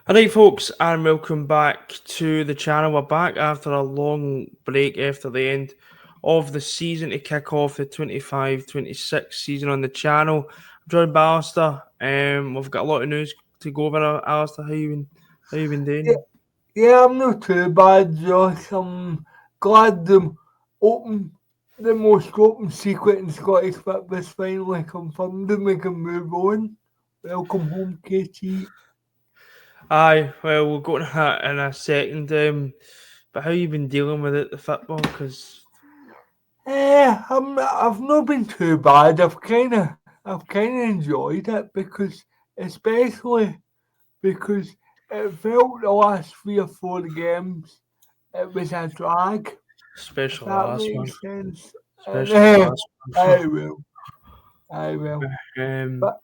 Alright folks, and welcome back to the channel. We're back after a long break after the end of the season to kick off the 25-26 season on the channel. I'm joined by Alistair. We've got a lot of news to go over. Alistair, how you been Yeah, doing? yeah, I'm not too bad, Josh. I'm glad the most open secret in Scottish football's finally confirmed and we can move on. Welcome home, KT. Aye, well we'll go to that in a second. But how you been dealing with it, the football? Because I've not been too bad. I've kind of enjoyed it especially because it felt the last 3 or 4 games it was a drag. If especially the that last one, makes sense. And especially the last I will, I will. one. But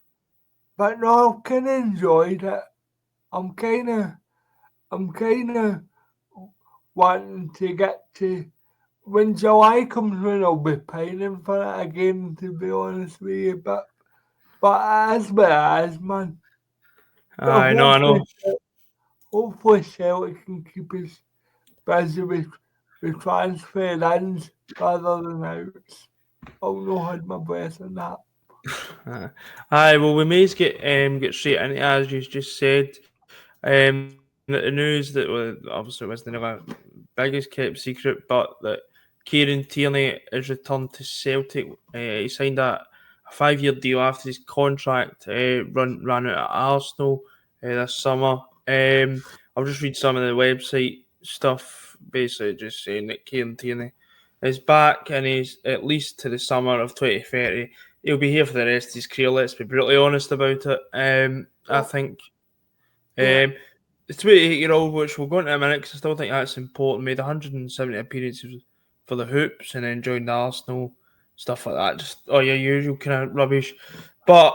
but no, I've kind of enjoyed it. I'm kind of I'm kind of wanting to get to when July comes round. I'll be pining for it again. To be honest with you, but it is what it is, man. But I know. hopefully Celtic can keep us busy with transfer ins rather than outs. I'll not hold my breath on that. Aye, well, we may get straight into it, as you just said. The news that obviously wasn't the biggest kept secret, but that Kieran Tierney is returned to Celtic. He signed a 5-year deal after his contract ran out at Arsenal this summer. I'll just read some of the website stuff, basically just saying that Kieran Tierney is back and he's at least to the summer of 2030. He'll be here for the rest of his career. Let's be brutally honest about it. I Oh, think yeah, the 28-year-old, which we'll go into in a minute because I still think that's important, made 170 appearances for the Hoops and then joined Arsenal, stuff like that. Just all your usual kind of rubbish. But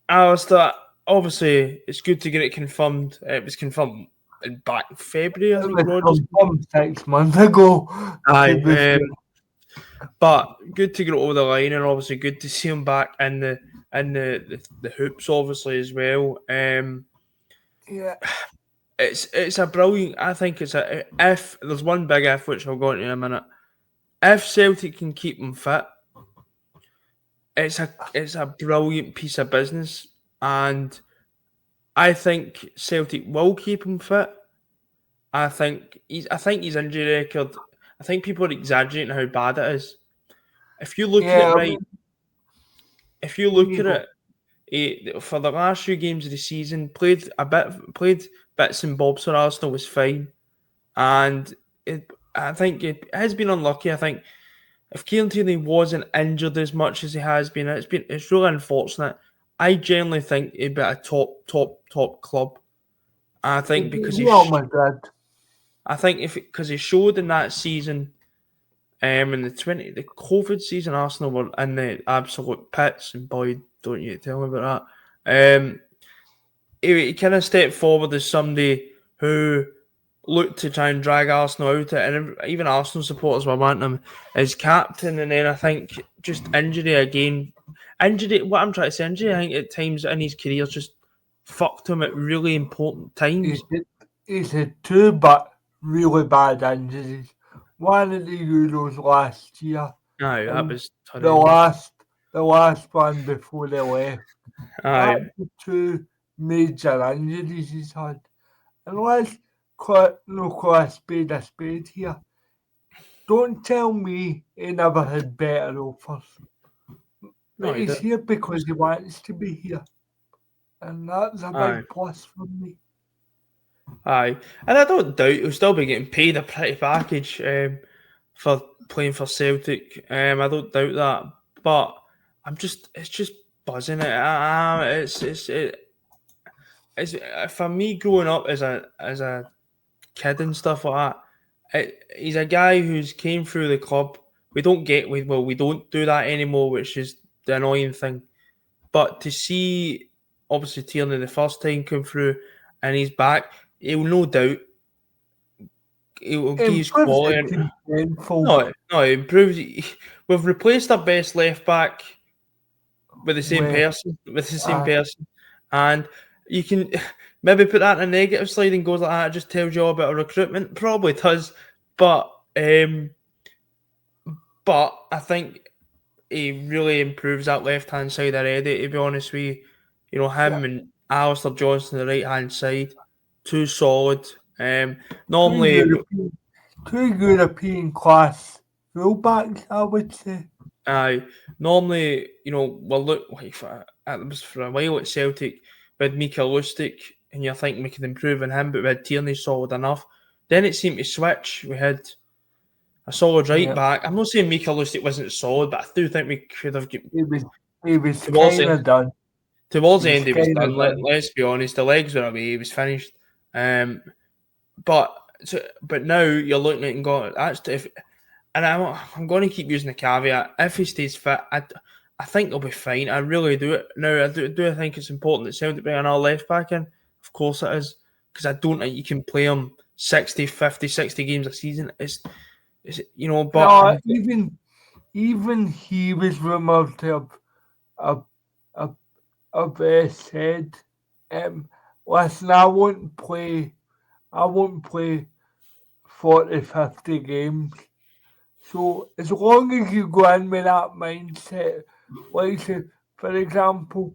Alistair, obviously, it's good to get it confirmed. It was confirmed back in February, I it think was Rogers. confirmed 6 months ago. To be Aye, fair. but good to get it over the line, and obviously good to see him back in the hoops, obviously as well. Yeah, It's a brilliant. I think it's a if there's one big if which I'll go into in a minute. If Celtic can keep him fit, it's a brilliant piece of business, and I think Celtic will keep him fit. I think his injury record. I think people are exaggerating how bad it is. If you look at it yeah. I right, mean, if you when look you at go, it for the last few games of the season, played bits and bobs for Arsenal was fine, and I think it has been unlucky. I think if Kieran Tierney wasn't injured as much as he has been, it's really unfortunate. I generally think he'd be at a top club. I think because Real Madrid. I think if because he showed in that season, in the COVID season, Arsenal were in the absolute pits, and boy, don't you tell me about that. He kind of stepped forward as somebody who looked to try and drag Arsenal out, and even Arsenal supporters were wanting him as captain. And then I think just injury again, injury. What I'm trying to say, injury. I think at times in his career just fucked him at really important He's times. had, he's had two but really bad injuries. One at the Euros last year, Aye, that and was the horrendous. last the last one before they left. That's Aye, the two major injuries he's had. And let's call a spade here. Don't tell me he never had better offers. no, But he he's did. here because he wants to be here. And that's a Aye, big plus for me. aye, and I don't doubt he'll still be getting paid a pretty package for playing for Celtic. I don't doubt that, but it's just buzzing. It's for me growing up as a kid and stuff like that. He's a guy who's came through the club. We don't do that anymore, which is the annoying thing. But to see obviously Tierney the first time come through and he's back, he'll no doubt he will give his Improves the quality. team tenfold. No, it improves. We've replaced our best left back with the same With person, and you can. maybe put that in a negative sliding goals like that. It just tells you all about recruitment. Probably does, but I think he really improves that left hand side already. To be honest with you, him and Alistair Johnson the right hand side, too solid. Normally, two European class fullbacks, I would say. normally, we'll look like for a while at Celtic with Mika Lustig, and you think we could improve on him, but we had Tierney solid enough. Then it seemed to switch. We had a solid right back. I'm not saying Mika Lustig wasn't solid, but I do think we could have. He was kind of done. Towards the end, he was done. Let's be honest, the legs were away. He was finished. But now you're looking at it and going, I'm going to keep using the caveat. If he stays fit, I think he'll be fine. I really do. Now, I do think it's important that Celtic bring another left back in. Of course it is. Because I don't think you can play him 60, 50, 60 games a season. But even he was rumoured to have said, listen, I won't play 40, 50 games. So as long as you go in with that mindset, like say, for example,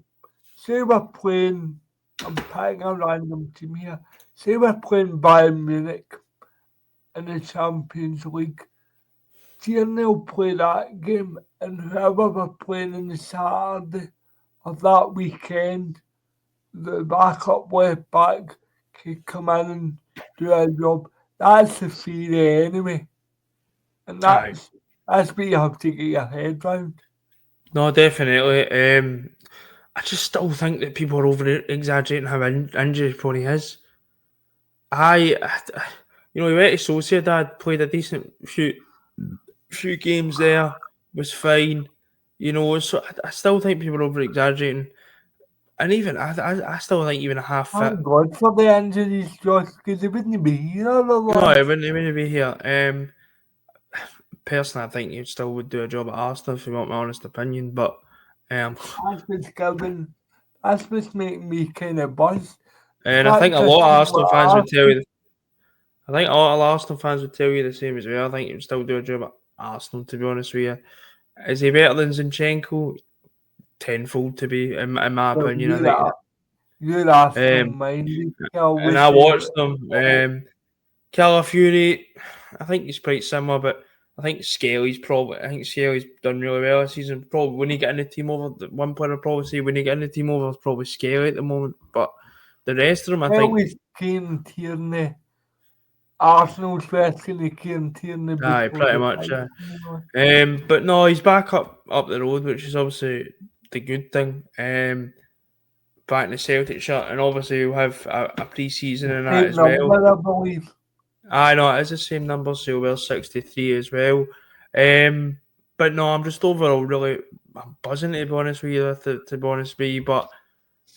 say we're playing, I'm picking a random team here, say we're playing Bayern Munich in the Champions League, Tierney will play that game, and whoever we're playing on the Saturday of that weekend, the backup left back could come in and do a job. That's the theory anyway. And that's what you have to get your head round. No, definitely. I just still think that people are over exaggerating how injury prone he is. He went to Sociedad, played a decent few games there, was fine. So I still think people are over exaggerating. And even I still think even a half fit. Thank God for the injuries, Josh, because he wouldn't be here otherwise. No, he wouldn't be here. Personally, I think he still would do a job at Arsenal, if you want my honest opinion. But that's what's making me kind of buzz. And I think a lot of Arsenal fans would tell you. I think a lot of Arsenal fans would tell you the same as well. I think he would still do a job at Arsenal, to be honest with you. Is he better than Zinchenko? Tenfold to be, in my opinion. You're Arsenal-minded. And I watched them. Calafiori, I think he's pretty similar, but I think Skelly's done really well this season. Probably when he get in the team over, one player would probably say when he get in the team over, it's probably Skelly at the moment. But the rest of them, I think. Kieran Tierney. Arsenal's version of Kieran Tierney. Aye, pretty much. But no, he's back up the road, which is obviously the good thing. Back in the Celtic shirt, and obviously we'll have a pre-season in that as well. I believe. I know it is the same number, so we're 63 as well. But no, I'm just overall really buzzing, to be honest with you. But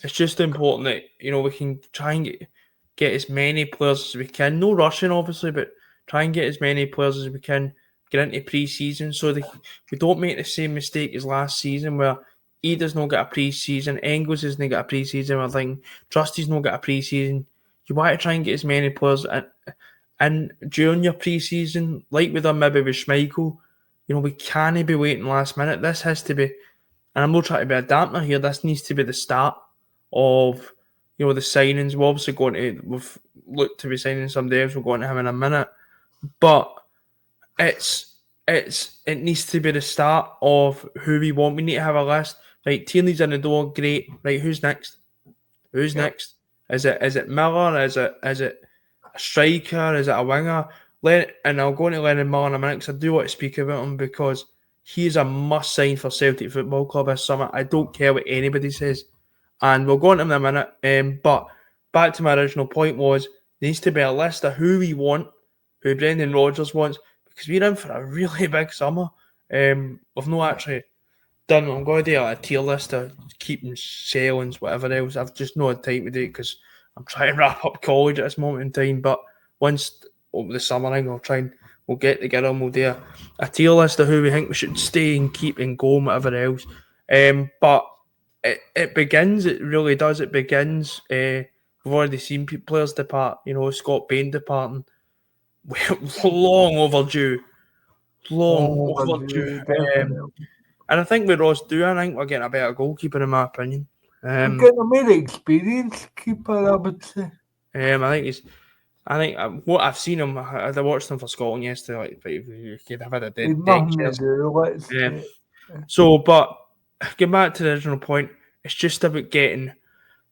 it's just important that we can try and get as many players as we can. No rushing, obviously, but try and get as many players as we can get into pre-season, so we don't make the same mistake as last season where Eder's not got a pre-season, Engels hasn't got a pre-season. I think Trusty's not got a pre-season. You want to try and get as many players and during your pre-season, like we done maybe with Schmeichel, we can't be waiting last minute. This has to be, and I'm not trying to be a dampener here, this needs to be the start of, the signings. We've looked to be signing somebody else. We'll go into him in a minute. But it needs to be the start of who we want. We need to have a list. Right, Tierney's in the door, great. Right, who's next? Next? Is it Miller? Is it a striker? Is it a winger? And I'll go into Lennon Miller in a minute because I do want to speak about him because he is a must sign for Celtic Football Club this summer. I don't care what anybody says. And we'll go into him in a minute. But back to my original point was there needs to be a list of who we want, who Brendan Rodgers wants, because we're in for a really big summer. We've not actually done. I'm going to do a tier list of keeping sailings, whatever else. I've just not had time to do it because I'm trying to wrap up college at this moment in time. But once over the summer, we'll get together and we'll do a tier list of who we think we should stay and keep and go and whatever else. But it begins. It really does. It begins with we've already seen players depart. Scott Bain departing. Long overdue. Long overdue. Definitely. And I think with Ross Doohan, I think we're getting a better goalkeeper in my opinion. We're getting a more experienced keeper, I would say. I think what I've seen him, I watched him for Scotland yesterday. Like, you could have had a He's dead deck nothing to chairs. do. Let's Yeah. say. So, but get back to the original point. It's just about getting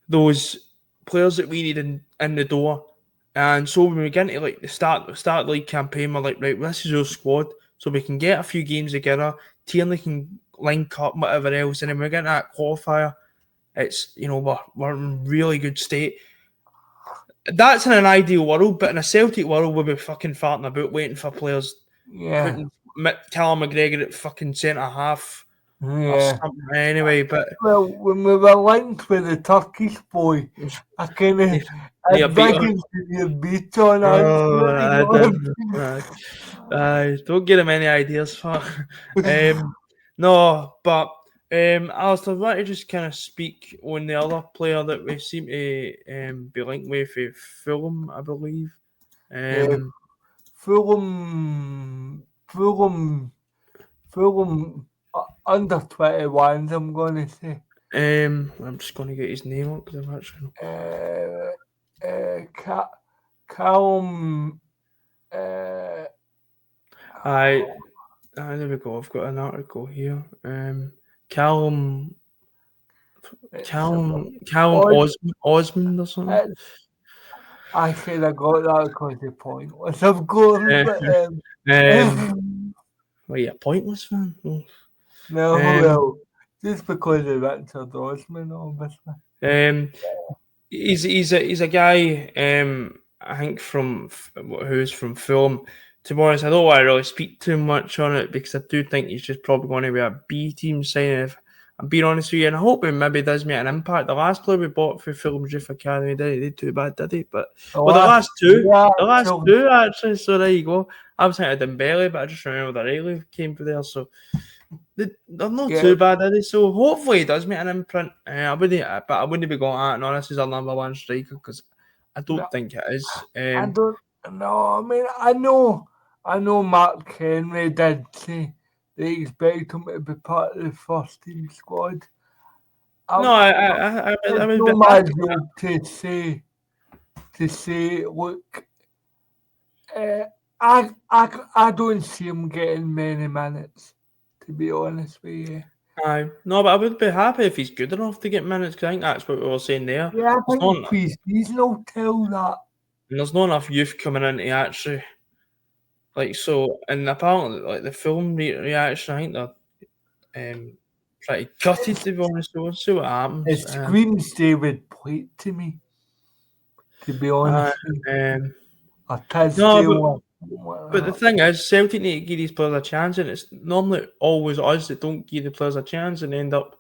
those players that we need in the door. And so when we get into like the start league campaign, we're like, right, this is our squad, so we can get a few games together. Tierney can link up, whatever else, and then we get that qualifier. It's we're in really good state. That's in an ideal world, but in a Celtic world, we'll be fucking farting about waiting for players, putting Callum McGregor at fucking centre half or something. Anyway, but well, when we were linked with the Turkish boy, I kind of had begging to be a beat on us. Don't get him any ideas for. No, but Alistair, I want to just kind of speak on the other player that we seem to be linked with Fulham, I believe. Fulham under 21s, I'm going to say. I'm just going to get his name up because I'm actually. Callum. There we go. I've got an article here. Callum Osmond or something. I said I got that because they're pointless, of course. Well, yeah, pointless fan. No, just because of Richard Osman, obviously. He's a guy. I think who's from Fulham. To be honest, I don't want to really speak too much on it because I do think he's just probably going to be a B team signing. If I'm being honest with you, and I hope he maybe does make an impact. The last player we bought for Fulham's Youth Academy did too bad, did he? But the last two actually. So there you go. I was thinking of Dembele, but I just remember that Riley came from there. So they're not too bad, are they? So hopefully he does make an imprint. I wouldn't be going, no, this is our number one striker because I don't think it is. I don't know. I mean, I know Mark Henry did say they expect him to be part of the first team squad. I would be my job to say, look, I don't see him getting many minutes, to be honest with you. No, but I would be happy if he's good enough to get minutes because I think that's what we were saying there. Yeah, I think pre-season will tell that. And there's not enough youth coming in to actually and apparently like the film reaction, I think they're pretty gutted to be honest. So we'll see what happens. It screams David Plate to me, to be honest. But the thing is, Celtic need to give these players a chance, and it's normally always us that don't give the players a chance and end up,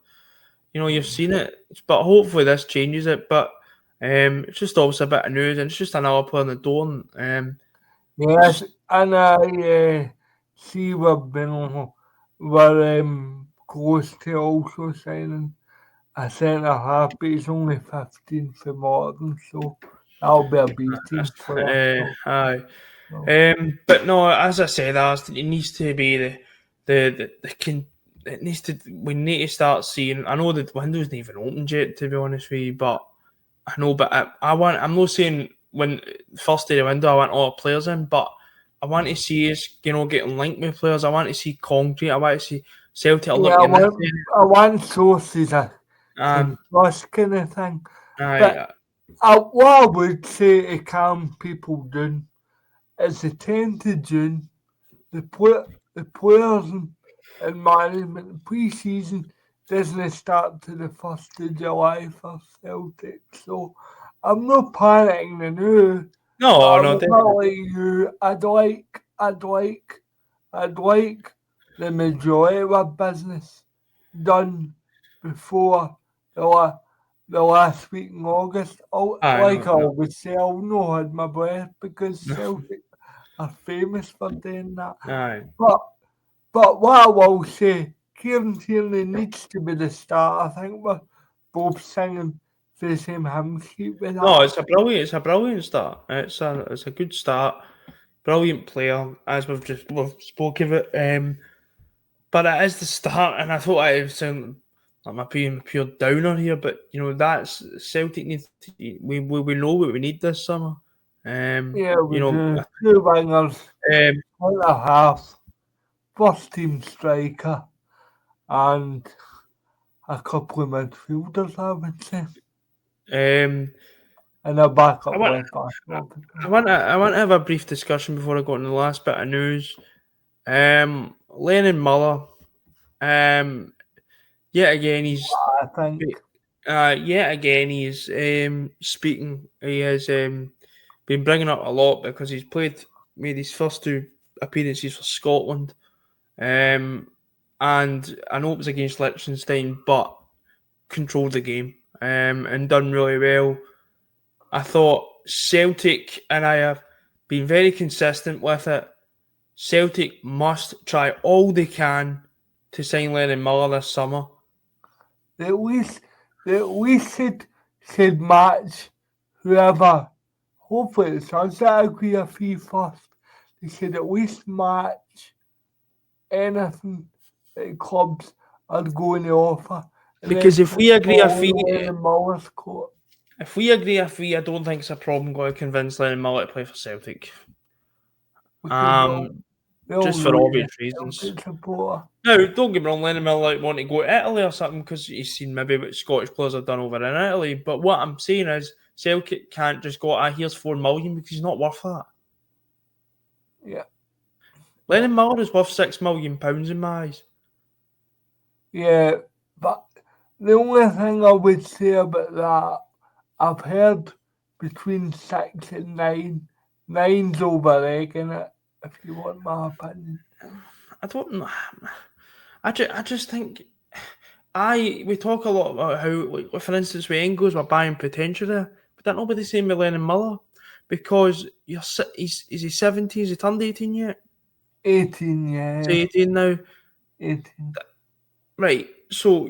you've seen it. But hopefully this changes it. But it's just obviously a bit of news, and it's just another player in the door. Yes, and I see we're close to also signing a centre half, but he's only 15 for Morton, so that'll be a beating for us. But no, as I said, it needs to be we need to start seeing. I know the window's not even opened yet, to be honest with you, but I know. But I'm not saying when first day of the window I want all the players in, but I want to see us, getting linked with players. I want to see concrete. I want to see Celtic. I want sources plus kind of thing. But what I would say to calm people down is the 10th of June, the players and management pre-season doesn't start to the 1st of July for Celtic. So I'm not panicking now. No, definitely. I'd like the majority of our business done before the last week in August. I would say, I'll not hold my breath because Celtic are famous for doing that. But what I will say, Kieran Tierney needs to be the starter. I think we're both singing the same hymn sheet with that. No, it's a brilliant start. It's a good start. Brilliant player, as we've spoke of it. But it is the start, and I thought I would sound like I'm being pure downer here, but that's Celtic need. We know what we need this summer. Yeah, we You know, do. Two wingers, um, one and a half, first team striker, and a couple of midfielders, I would say. And a backup I want left back. I want to have a brief discussion before I go on the last bit of news. Lennon Muller. Yet again I think. speaking. He has been bringing up a lot because he's made his first two appearances for Scotland. And I know it was against Liechtenstein, but controlled the game and done really well. I thought Celtic, and I have been very consistent with it, Celtic must try all they can to sign Lennon Muller this summer. That we should match whoever. Hopefully it's us that agree a fee first. They should at least match anything that clubs are going to offer. Because if we agree a fee, I don't think it's a problem going to convince Lennon Muller to play for Celtic. Just for obvious reasons. Now, don't get me wrong, Lennon Muller want to go to Italy or something because he's seen maybe what Scottish players have done over in Italy. But what I'm saying is, Celtic can't just go, here's $4 million because he's not worth that. Yeah. Lennon Muller is worth £6 million in my eyes. Yeah, but the only thing I would say about that, I've heard between 6 and 9. 9's over-egging it, if you want my opinion. I don't know. I just think we talk a lot about how, like, for instance, with Engels, we're buying potential there, but that not be the same with Lennon Muller because is he 17? Is he turned 18 yet? 18, yeah. Is he 18 now? 18. Right. So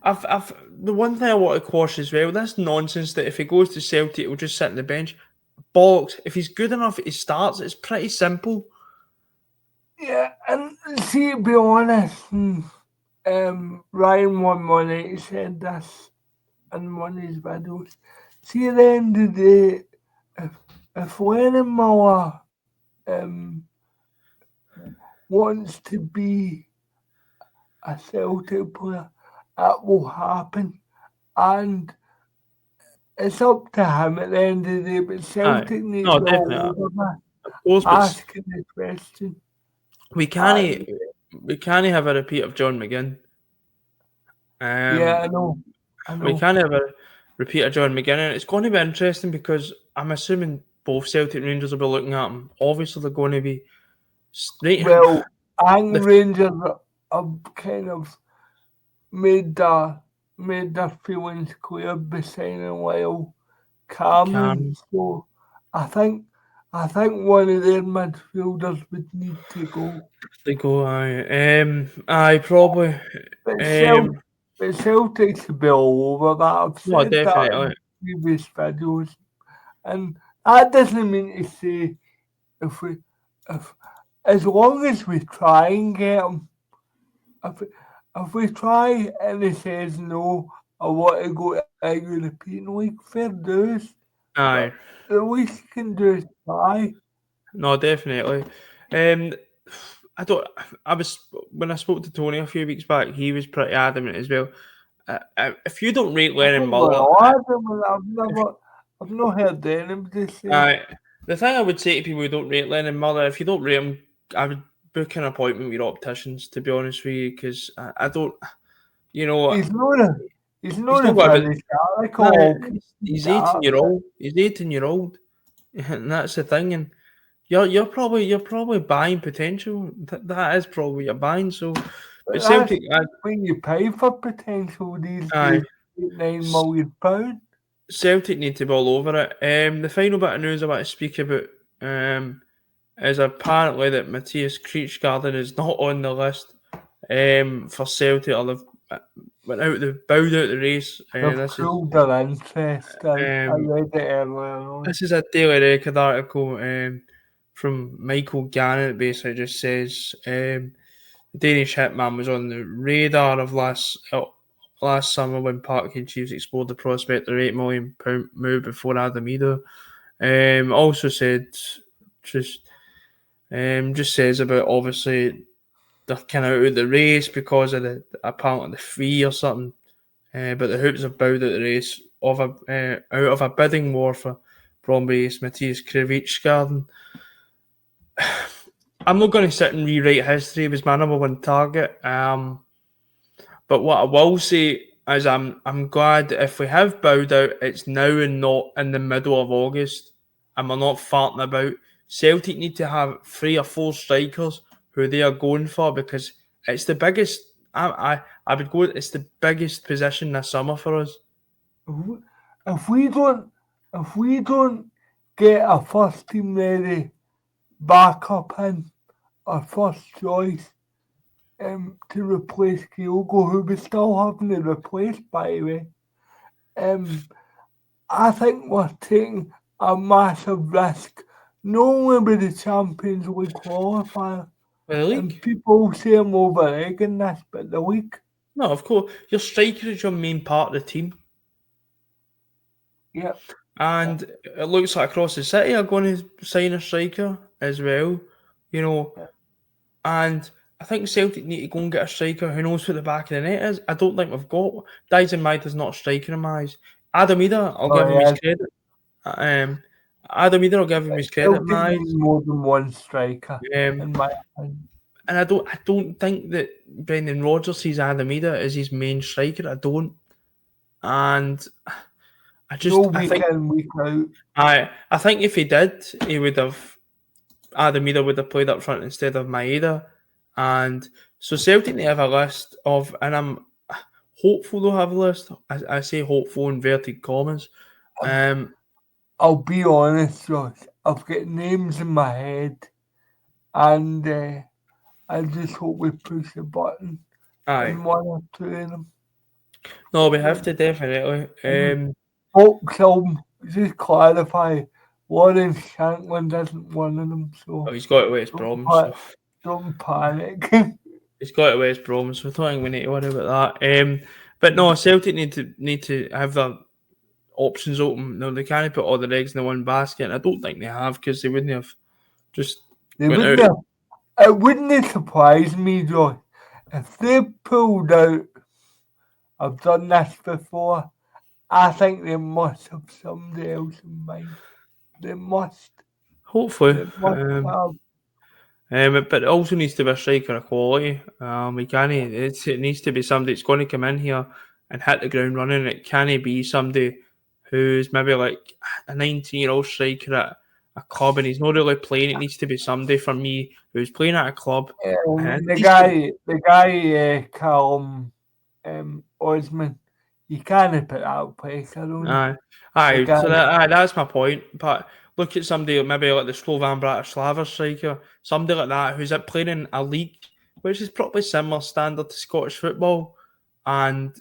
I've the one thing I want to quash as well. This nonsense that if he goes to Celtic, he'll just sit on the bench. Bollocks. If he's good enough, he starts. It's pretty simple. Yeah, and see, to be honest, Ryan one night said this in one of his videos. See, at the end of the day, if Lennon Muller wants to be a Celtic player, it will happen. And it's up to him at the end of the day, but Celtic need to go asking the question. We can't have a repeat of John McGinn. Yeah, I know. We can't have a repeat of John McGinn, and it's going to be interesting because I'm assuming both Celtic and Rangers will be looking at him. Obviously, they're going to be straight. Well, I think Rangers have kind of made their feelings clear by signing Lyle Cameron. So I think one of their midfielders would need to go. They go, aye, probably. But Celtic should be all over that. I've said definitely. that in previous videos, and that doesn't mean to say if as long as we try and get him. If we try and he says no, I want to go to a European League, fair dues. Aye. The least you can do is try. No, definitely. When I spoke to Tony a few weeks back, he was pretty adamant as well. If you don't rate Lennon Muller, I've not heard anybody say. The thing I would say to people who don't rate Lennon Muller, if you don't rate him, I would book an appointment with your opticians, to be honest with you, because I don't, he's not a He's 18 year old. He's 18-year-old, and that's the thing. And you're probably buying potential. That is probably what you're buying. So, but Celtic, when you pay for potential these days, £9 million. Celtic need to be all over it. The final bit of news I want to speak about is apparently that Matthias Kriechgarden is not on the list for Celtic. bowed out the race. They've cooled their interest. I read it earlier on. This is a Daily Record article from Michael Gannon. It basically just says the Danish hitman was on the radar of last summer when Parkhead Chiefs explored the prospect of an £8 million move before Adamida. Also said just says about obviously they're kind of out of the race because of apparently the fee or something. But the Hoops have bowed out the race out of a bidding war for Bromby's Matthias Krivitsgarden. I'm not going to sit and rewrite history. He was my number one target. But what I will say is I'm glad that if we have bowed out, it's now and not in the middle of August, and we're not farting about. Celtic need to have 3 or 4 strikers who they are going for, because it's the biggest. I would go. It's the biggest position this summer for us. If we don't get a first team ready backup in our first choice to replace Kyogo, who we still haven't replaced, by the way, I think we're taking a massive risk, not only with the Champions League qualifier. The league? And people say I'm over-egging this, but the league. No, of course. Your striker is your main part of the team. Yep. And it looks like across the city are going to sign a striker as well, And I think Celtic need to go and get a striker who knows what the back of the net is. I don't think we've got. Dyson Maida's not a striker in my eyes. Adamida, I'll give him his credit. Adamida, I'll give him his credit in my eyes. More than one striker, in my opinion. And I don't think that Brendan Rodgers sees Adamida as his main striker. I don't. And I just week in, week out. I think if he did, Adamida would have played up front instead of Maeda. And so Celtic, they have a list of, and I'm hopeful they'll have a list. I say hopeful in inverted commas. I'll be honest, Josh. I've got names in my head, and I just hope we push the button on one or two of them. No, we have to definitely. Just clarify, Lawrence Shanklin isn't one of them. So he's got it with his Brom. Don't panic. He's got it with his Brom, so I don't think we need to worry about that. But no, Celtic need to have their options open. No, they can't put all their eggs in the one basket. And I don't think they have, because they wouldn't have just. It wouldn't surprise me, Josh, if they pulled out. I've done this before. I think they must have somebody else in mind. They must. Hopefully. They must have. But it also needs to be a striker of quality. It needs to be somebody that's going to come in here and hit the ground running. It can't be somebody who's maybe like a 19-year-old striker at a club and he's not really playing. It needs to be somebody, for me, who's playing at a club. The guy, Callum Osman, you can't put out place. That's my point. But look at somebody maybe like the Slovan Bratislava striker, somebody like that who's playing in a league which is probably similar standard to Scottish football, and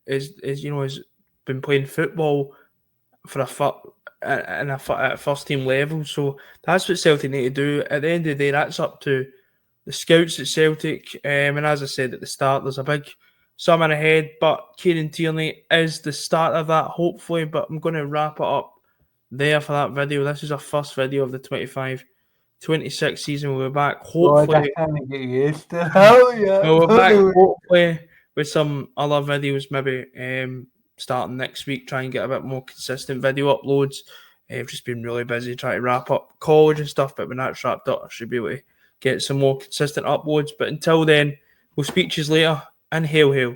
is been playing football at first team level. So that's what Celtic need to do. At the end of the day, that's up to the scouts at Celtic. And as I said at the start, there's a big summer ahead, but Kieran Tierney is the start of that, hopefully. But I'm going to wrap it up there for that video. This is our first video of the 25-26 season. We'll be back hopefully. We'll be back hopefully with some other videos, maybe starting next week. Try and get a bit more consistent video uploads. I've just been really busy trying to wrap up college and stuff, but when that's wrapped up, I should be able to get some more consistent uploads. But until then, we'll speak to you later, and hail, hail.